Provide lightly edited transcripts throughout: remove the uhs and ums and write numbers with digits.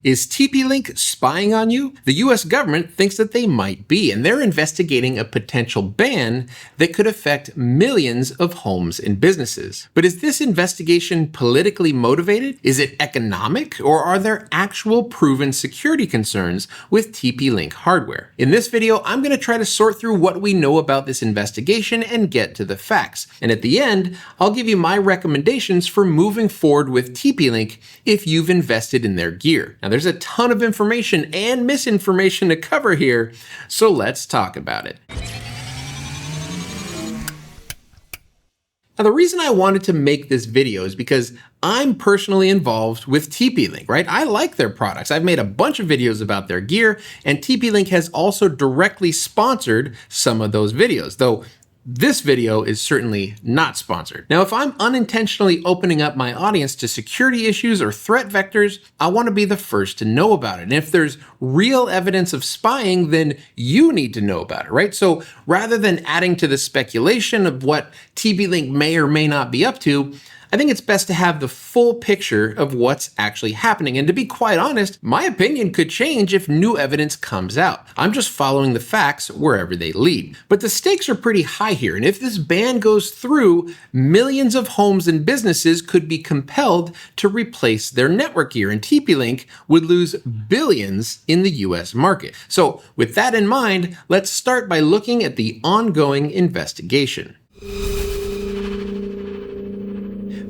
Is TP-Link spying on you? The US government thinks that they might be, and they're investigating a potential ban that could affect millions of homes and businesses. But is this investigation politically motivated? Is it economic? Or are there actual proven security concerns with TP-Link hardware? In this video, I'm going to try to sort through what we know about this investigation and get to the facts. And at the end, I'll give you my recommendations for moving forward with TP-Link if you've invested in their gear. Now, there's a ton of information and misinformation to cover here, so let's talk about it. Now, the reason I wanted to make this video is because I'm personally involved with TP-Link, right? I like their products. I've made a bunch of videos about their gear, and TP-Link has also directly sponsored some of those videos, though this video is certainly not sponsored. Now, if I'm unintentionally opening up my audience to security issues or threat vectors, I want to be the first to know about it. And if there's real evidence of spying, then you need to know about it, right? So rather than adding to the speculation of what TP-Link may or may not be up to, I think it's best to have the full picture of what's actually happening. And to be quite honest, my opinion could change if new evidence comes out. I'm just following the facts wherever they lead. But the stakes are pretty high here. And if this ban goes through, millions of homes and businesses could be compelled to replace their network gear. And TP-Link would lose billions in the US market. So with that in mind, let's start by looking at the ongoing investigation.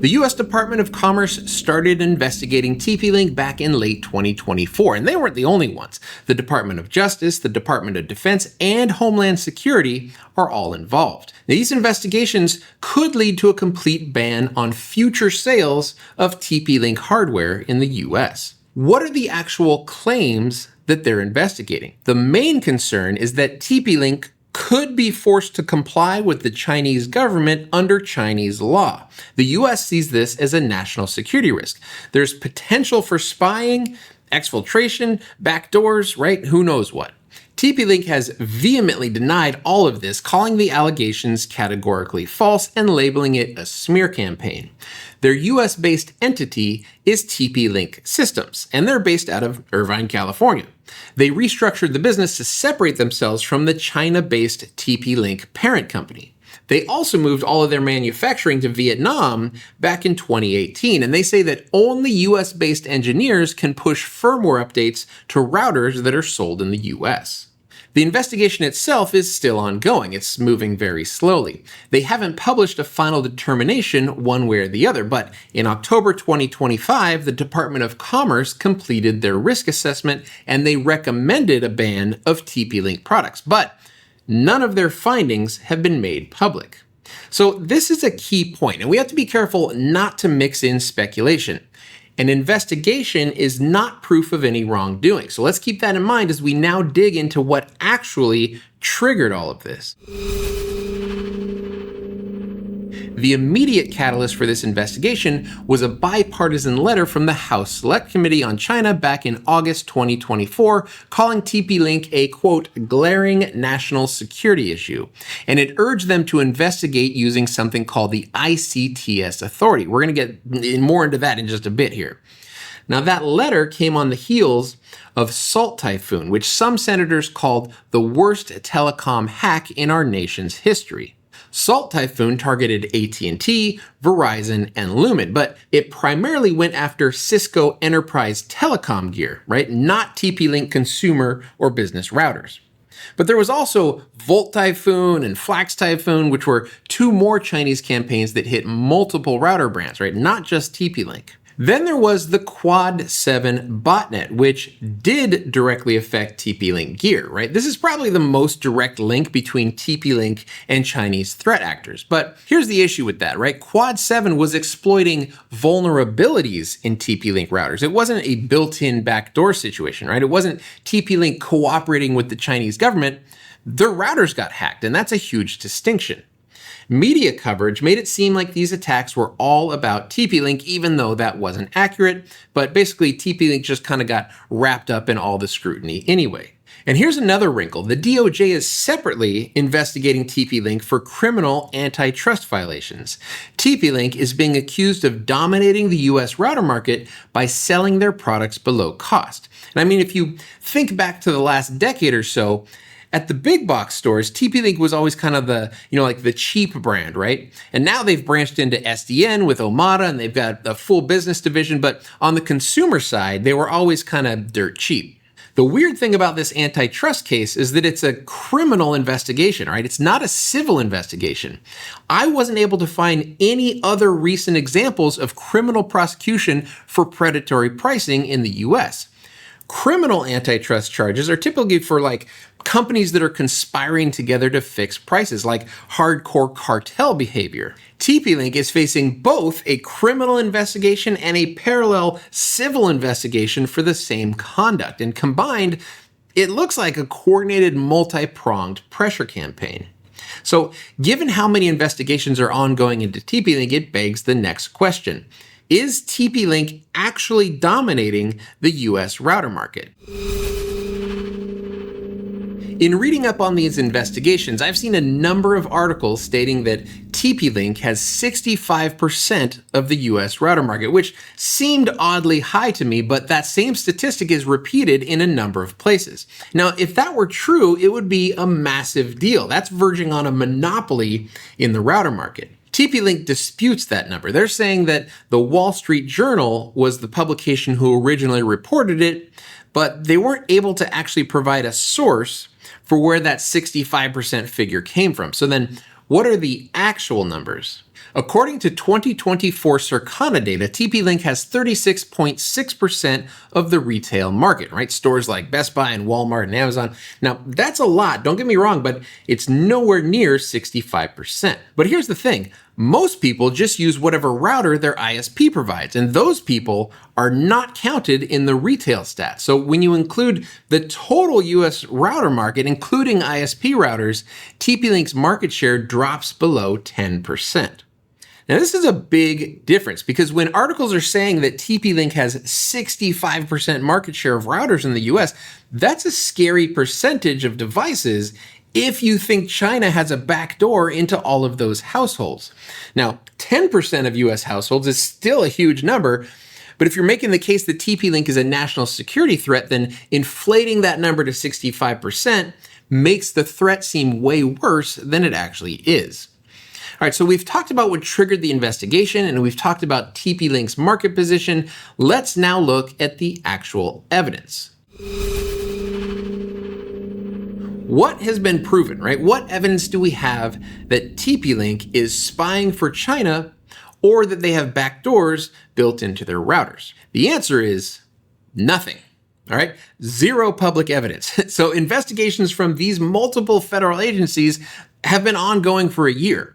The US Department of Commerce started investigating TP-Link back in late 2024, and they weren't the only ones. The Department of Justice, the Department of Defense, and Homeland Security are all involved. Now, these investigations could lead to a complete ban on future sales of TP-Link hardware in the US. What are the actual claims that they're investigating? The main concern is that TP-Link could be forced to comply with the Chinese government under Chinese law. The US sees this as a national security risk. There's potential for spying, exfiltration, backdoors, right? Who knows what. TP-Link has vehemently denied all of this, calling the allegations categorically false and labeling it a smear campaign. Their US-based entity is TP-Link Systems, and they're based out of Irvine, California. They restructured the business to separate themselves from the China-based TP-Link parent company. They also moved all of their manufacturing to Vietnam back in 2018, and they say that only US-based engineers can push firmware updates to routers that are sold in the US. The investigation itself is still ongoing. It's moving very slowly. They haven't published a final determination one way or the other, but in October 2025, the Department of Commerce completed their risk assessment and they recommended a ban of TP-Link products, but none of their findings have been made public. So this is a key point, and we have to be careful not to mix in speculation. An investigation is not proof of any wrongdoing. So let's keep that in mind as we now dig into what actually triggered all of this. The immediate catalyst for this investigation was a bipartisan letter from the House Select Committee on China back in August 2024, calling TP-Link a, quote, glaring national security issue. And it urged them to investigate using something called the ICTS Authority. We're going to get more into that in just a bit here. Now, that letter came on the heels of Salt Typhoon, which some senators called the worst telecom hack in our nation's history. Salt Typhoon targeted AT&T, Verizon, and Lumen, but it primarily went after Cisco enterprise telecom gear, right? Not TP-Link consumer or business routers. But there was also Volt Typhoon and Flax Typhoon, which were two more Chinese campaigns that hit multiple router brands, right? Not just TP-Link. Then there was the Quad 7 botnet, which did directly affect TP-Link gear, right? This is probably the most direct link between TP-Link and Chinese threat actors. But here's the issue with that, right? Quad 7 was exploiting vulnerabilities in TP-Link routers. It wasn't a built-in backdoor situation, right? It wasn't TP-Link cooperating with the Chinese government. Their routers got hacked, and that's a huge distinction. Media coverage made it seem like these attacks were all about TP-Link, even though that wasn't accurate, but basically TP-Link just kind of got wrapped up in all the scrutiny anyway. And here's another wrinkle. The DOJ is separately investigating TP-Link for criminal antitrust violations. TP-Link is being accused of dominating the US router market by selling their products below cost. And I mean, if you think back to the last decade or so, at the big box stores, TP-Link was always kind of the, like the cheap brand, right? And now they've branched into SDN with Omada, and they've got a full business division, but on the consumer side, they were always kind of dirt cheap. The weird thing about this antitrust case is that it's a criminal investigation, right? It's not a civil investigation. I wasn't able to find any other recent examples of criminal prosecution for predatory pricing in the US. Criminal antitrust charges are typically for companies that are conspiring together to fix prices, like hardcore cartel behavior. TP-Link is facing both a criminal investigation and a parallel civil investigation for the same conduct. And combined, it looks like a coordinated, multi-pronged pressure campaign. So, given how many investigations are ongoing into TP-Link, it begs the next question. Is TP-Link actually dominating the US router market? In reading up on these investigations, I've seen a number of articles stating that TP-Link has 65% of the US router market, which seemed oddly high to me, but that same statistic is repeated in a number of places. Now, if that were true, it would be a massive deal. That's verging on a monopoly in the router market. TP-Link disputes that number. They're saying that the Wall Street Journal was the publication who originally reported it, but they weren't able to actually provide a source for where that 65% figure came from. So then, what are the actual numbers? According to 2024 Circana data, TP-Link has 36.6% of the retail market, right? Stores like Best Buy and Walmart and Amazon. Now, that's a lot, don't get me wrong, but it's nowhere near 65%. But here's the thing. Most people just use whatever router their ISP provides, and those people are not counted in the retail stats. So when you include the total US router market, including ISP routers, TP-Link's market share drops below 10%. Now, this is a big difference because when articles are saying that TP-Link has 65% market share of routers in the US, that's a scary percentage of devices if you think China has a backdoor into all of those households. Now, 10% of US households is still a huge number, but if you're making the case that TP-Link is a national security threat, then inflating that number to 65% makes the threat seem way worse than it actually is. All right, so we've talked about what triggered the investigation, and we've talked about TP-Link's market position. Let's now look at the actual evidence. What has been proven, right? What evidence do we have that TP-Link is spying for China or that they have backdoors built into their routers? The answer is nothing. All right, zero public evidence. So investigations from these multiple federal agencies have been ongoing for a year,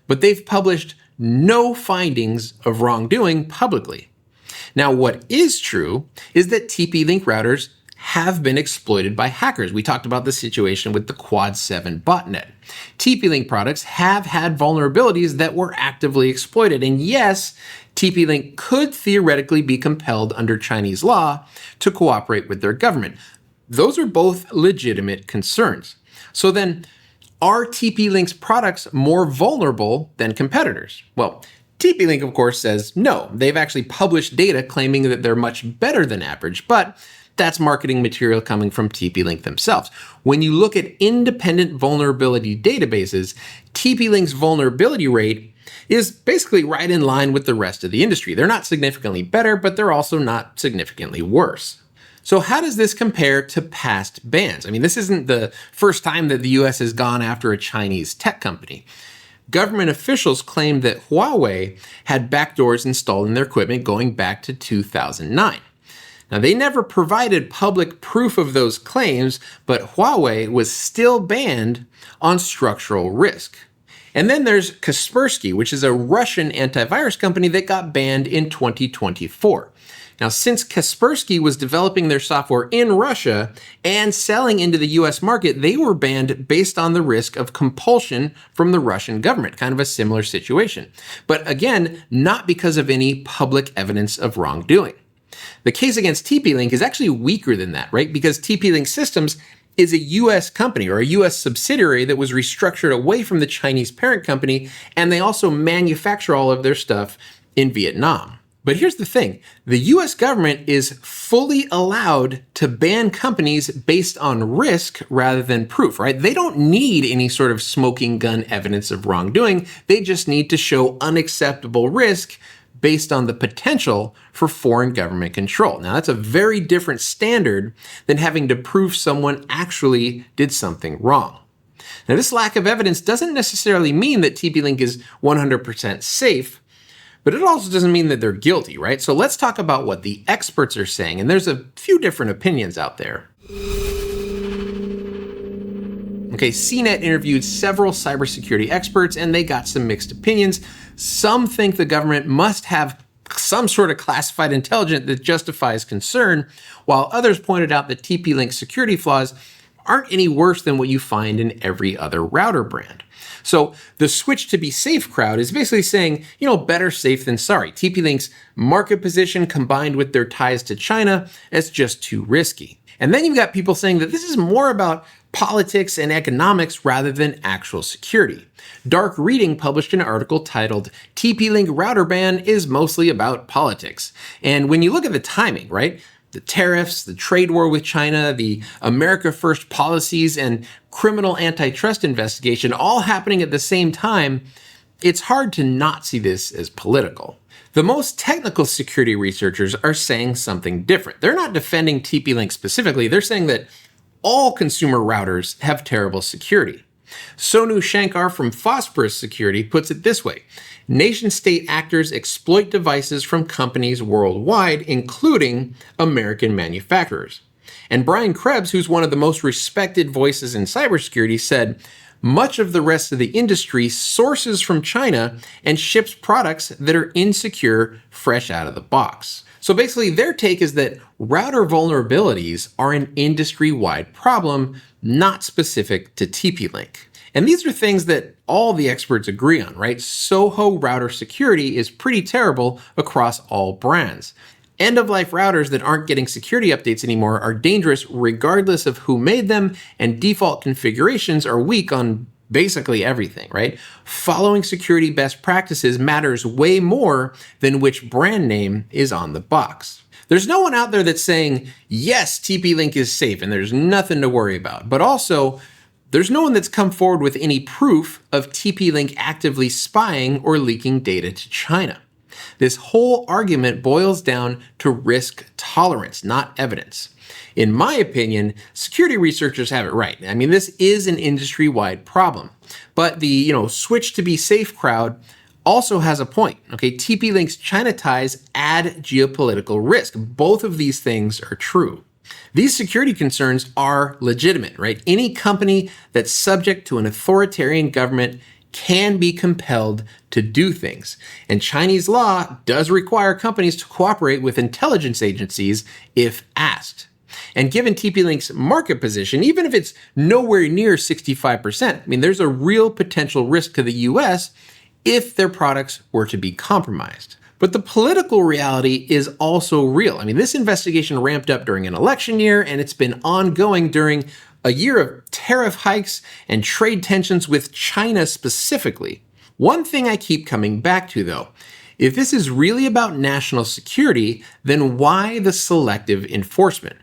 but they've published no findings of wrongdoing publicly. Now, what is true is that TP-Link routers have been exploited by hackers. We talked about the situation with the Quad 7 botnet. TP-Link products have had vulnerabilities that were actively exploited. And yes, TP-Link could theoretically be compelled under Chinese law to cooperate with their government. Those are both legitimate concerns. So then, are TP-Link's products more vulnerable than competitors? Well, TP-Link, of course, says no. They've actually published data claiming that they're much better than average, but that's marketing material coming from TP-Link themselves. When you look at independent vulnerability databases, TP-Link's vulnerability rate is basically right in line with the rest of the industry. They're not significantly better, but they're also not significantly worse. So how does this compare to past bans? I mean, this isn't the first time that the US has gone after a Chinese tech company. Government officials claimed that Huawei had backdoors installed in their equipment going back to 2009. Now, they never provided public proof of those claims, but Huawei was still banned on structural risk. And then there's Kaspersky, which is a Russian antivirus company that got banned in 2024. Now, since Kaspersky was developing their software in Russia and selling into the US market, they were banned based on the risk of compulsion from the Russian government, kind of a similar situation. But again, not because of any public evidence of wrongdoing. The case against TP-Link is actually weaker than that, right? Because TP-Link systems is a US company or a US subsidiary that was restructured away from the Chinese parent company, and they also manufacture all of their stuff in Vietnam. But here's the thing, the US government is fully allowed to ban companies based on risk rather than proof, right? They don't need any sort of smoking gun evidence of wrongdoing. They just need to show unacceptable risk based on the potential for foreign government control. Now, that's a very different standard than having to prove someone actually did something wrong. Now, this lack of evidence doesn't necessarily mean that TP-Link is 100% safe, but it also doesn't mean that they're guilty, right? So let's talk about what the experts are saying, and there's a few different opinions out there. Okay, CNET interviewed several cybersecurity experts, and they got some mixed opinions. Some think the government must have some sort of classified intelligence that justifies concern, while others pointed out that TP-Link security flaws aren't any worse than what you find in every other router brand. So the switch to be safe crowd is basically saying, better safe than sorry. TP-Link's market position combined with their ties to China, it's just too risky. And then you've got people saying that this is more about politics and economics rather than actual security. Dark Reading published an article titled TP-Link Router Ban is Mostly About Politics. And when you look at the timing, right? The tariffs, the trade war with China, the America First policies, and criminal antitrust investigation all happening at the same time, it's hard to not see this as political. The most technical security researchers are saying something different. They're not defending TP-Link specifically, they're saying that all consumer routers have terrible security. Sonu Shankar from Phosphorus Security puts it this way: nation-state actors exploit devices from companies worldwide, including American manufacturers. And Brian Krebs, who's one of the most respected voices in cybersecurity, said, much of the rest of the industry sources from China and ships products that are insecure fresh out of the box. So basically, their take is that router vulnerabilities are an industry-wide problem, not specific to TP-Link. And these are things that all the experts agree on, right? SOHO router security is pretty terrible across all brands. End-of-life routers that aren't getting security updates anymore are dangerous regardless of who made them, and default configurations are weak on basically everything, right? Following security best practices matters way more than which brand name is on the box. There's no one out there that's saying, yes, TP-Link is safe and there's nothing to worry about. But also, there's no one that's come forward with any proof of TP-Link actively spying or leaking data to China. This whole argument boils down to risk tolerance, not evidence. In my opinion, security researchers have it right. I mean, this is an industry-wide problem. But the, switch to be safe crowd also has a point. Okay, TP-Link's China ties add geopolitical risk. Both of these things are true. These security concerns are legitimate, right? Any company that's subject to an authoritarian government can be compelled to do things. And Chinese law does require companies to cooperate with intelligence agencies if asked. And given TP-Link's market position, even if it's nowhere near 65%, there's a real potential risk to the US if their products were to be compromised. But the political reality is also real. This investigation ramped up during an election year, and it's been ongoing during a year of tariff hikes and trade tensions with China specifically. One thing I keep coming back to, though, if this is really about national security, then why the selective enforcement?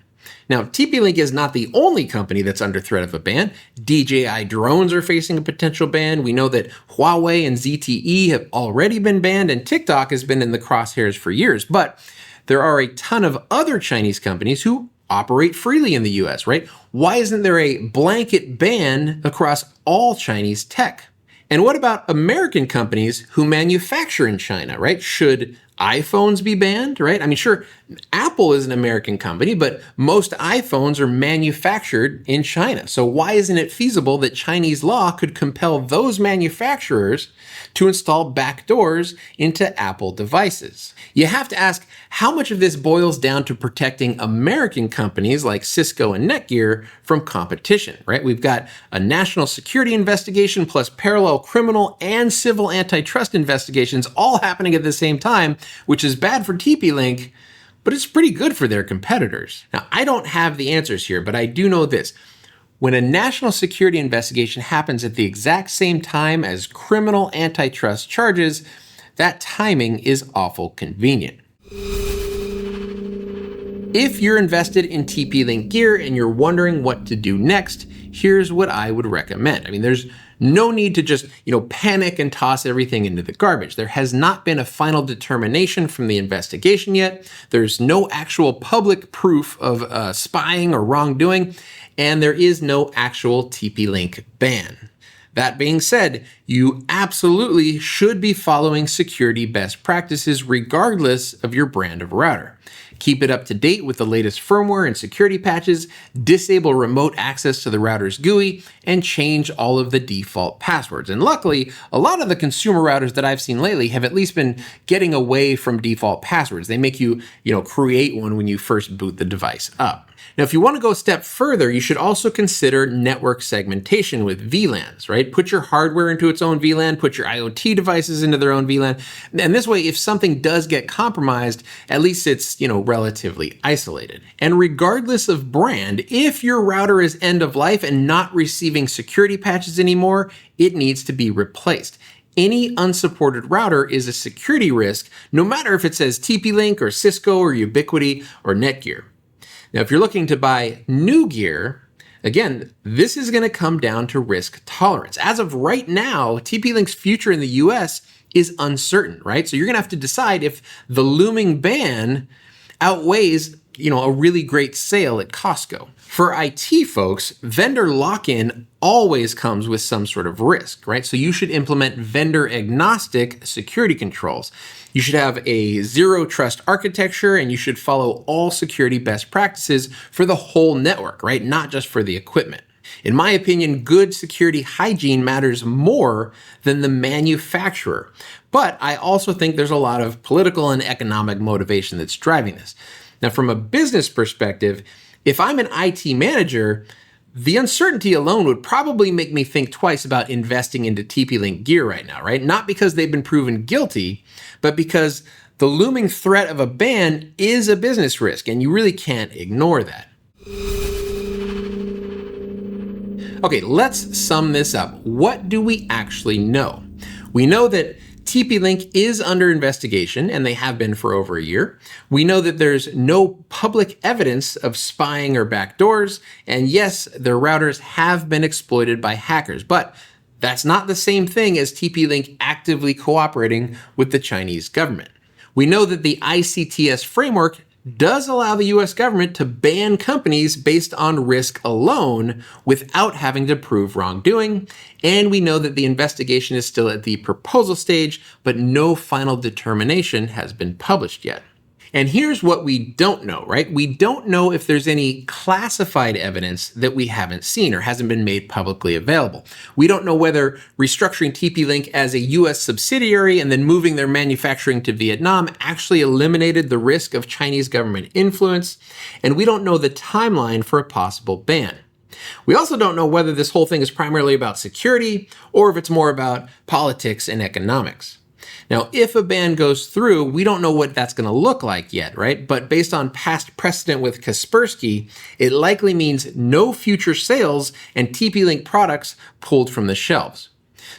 Now, TP-Link is not the only company that's under threat of a ban. DJI drones are facing a potential ban. We know that Huawei and ZTE have already been banned, and TikTok has been in the crosshairs for years. But there are a ton of other Chinese companies who operate freely in the US, right? Why isn't there a blanket ban across all Chinese tech? And what about American companies who manufacture in China, right? Should iPhones be banned, right? Sure, Apple is an American company, but most iPhones are manufactured in China. So why isn't it feasible that Chinese law could compel those manufacturers to install backdoors into Apple devices? You have to ask how much of this boils down to protecting American companies like Cisco and Netgear from competition, right? We've got a national security investigation plus parallel criminal and civil antitrust investigations all happening at the same time, which is bad for TP-Link, but it's pretty good for their competitors. Now, I don't have the answers here, but I do know this. When a national security investigation happens at the exact same time as criminal antitrust charges, that timing is awful convenient. If you're invested in TP-Link gear and you're wondering what to do next, here's what I would recommend. I mean, there's no need to just, panic and toss everything into the garbage. There has not been a final determination from the investigation yet. There's no actual public proof of spying or wrongdoing, and there is no actual TP-Link ban. That being said, you absolutely should be following security best practices regardless of your brand of router. Keep it up to date with the latest firmware and security patches, disable remote access to the router's GUI, and change all of the default passwords. And luckily, a lot of the consumer routers that I've seen lately have at least been getting away from default passwords. They make you, create one when you first boot the device up. Now, if you want to go a step further, you should also consider network segmentation with VLANs, right? Put your hardware into its own VLAN, put your IoT devices into their own VLAN. And this way, if something does get compromised, at least it's, relatively isolated. And regardless of brand, if your router is end of life and not receiving security patches anymore, it needs to be replaced. Any unsupported router is a security risk, no matter if it says TP-Link or Cisco or Ubiquiti or Netgear. Now, if you're looking to buy new gear, again, this is going to come down to risk tolerance. As of right now, TP-Link's future in the US is uncertain, right? So you're going to have to decide if the looming ban outweighs, a really great sale at Costco. For IT folks, vendor lock-in always comes with some sort of risk, right? So you should implement vendor agnostic security controls. You should have a zero trust architecture, and you should follow all security best practices for the whole network, right? Not just for the equipment. In my opinion, good security hygiene matters more than the manufacturer. But I also think there's a lot of political and economic motivation that's driving this. Now, from a business perspective, if I'm an IT manager, the uncertainty alone would probably make me think twice about investing into TP-Link gear right now, right? Not because they've been proven guilty, but because the looming threat of a ban is a business risk, and you really can't ignore that. Okay, let's sum this up. What do we actually know? We know that TP-Link is under investigation, and they have been for over a year. We know that there's no public evidence of spying or backdoors, and yes, their routers have been exploited by hackers, but that's not the same thing as TP-Link actively cooperating with the Chinese government. We know that the ICTS Framework does allow the US government to ban companies based on risk alone without having to prove wrongdoing. And we know that the investigation is still at the proposal stage, but no final determination has been published yet. And here's what we don't know, right? We don't know if there's any classified evidence that we haven't seen or hasn't been made publicly available. We don't know whether restructuring TP-Link as a US subsidiary and then moving their manufacturing to Vietnam actually eliminated the risk of Chinese government influence. And we don't know the timeline for a possible ban. We also don't know whether this whole thing is primarily about security or if it's more about politics and economics. Now, if a ban goes through, we don't know what that's going to look like yet, right? But based on past precedent with Kaspersky, it likely means no future sales and TP-Link products pulled from the shelves.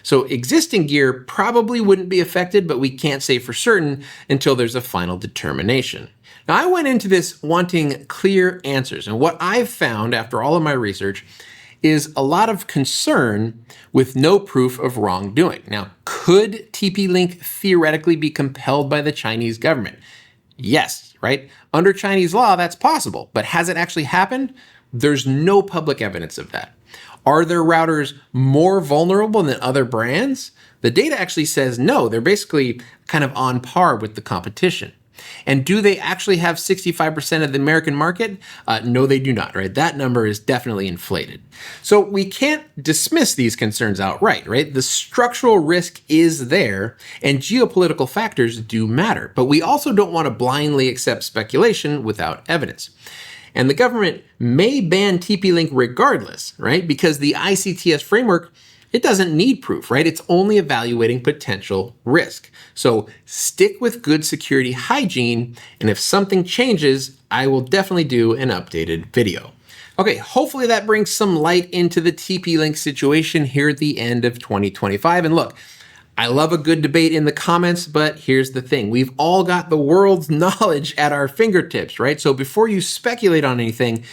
So existing gear probably wouldn't be affected, but we can't say for certain until there's a final determination. Now, I went into this wanting clear answers, and what I've found after all of my research is a lot of concern with no proof of wrongdoing. Now, could TP-Link theoretically be compelled by the Chinese government? Yes, right? Under Chinese law, that's possible, but has it actually happened? There's no public evidence of that. Are their routers more vulnerable than other brands? The data actually says no, they're basically kind of on par with the competition. And do they actually have 65% of the American market? No, they do not, right? That number is definitely inflated. So we can't dismiss these concerns outright, right? The structural risk is there and geopolitical factors do matter, but we also don't want to blindly accept speculation without evidence. And the government may ban TP-Link regardless, right? Because the ICTS framework, it doesn't need proof, right? It's only evaluating potential risk. So stick with good security hygiene, and if something changes, I will definitely do an updated video. Okay, hopefully that brings some light into the TP-Link situation here at the end of 2025. And look, I love a good debate in the comments, but here's the thing. We've all got the world's knowledge at our fingertips, right? So before you speculate on anything,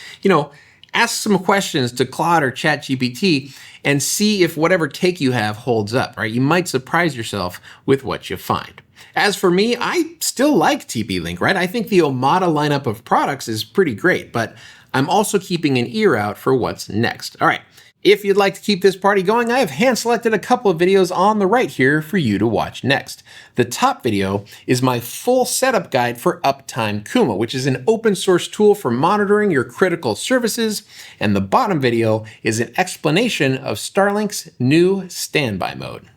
ask some questions to Claude or ChatGPT and see if whatever take you have holds up, right? You might surprise yourself with what you find. As for me, I still like TP-Link, right? I think the Omada lineup of products is pretty great, but I'm also keeping an ear out for what's next. All right. If you'd like to keep this party going, I have hand-selected a couple of videos on the right here for you to watch next. The top video is my full setup guide for Uptime Kuma, which is an open source tool for monitoring your critical services, and the bottom video is an explanation of Starlink's new standby mode.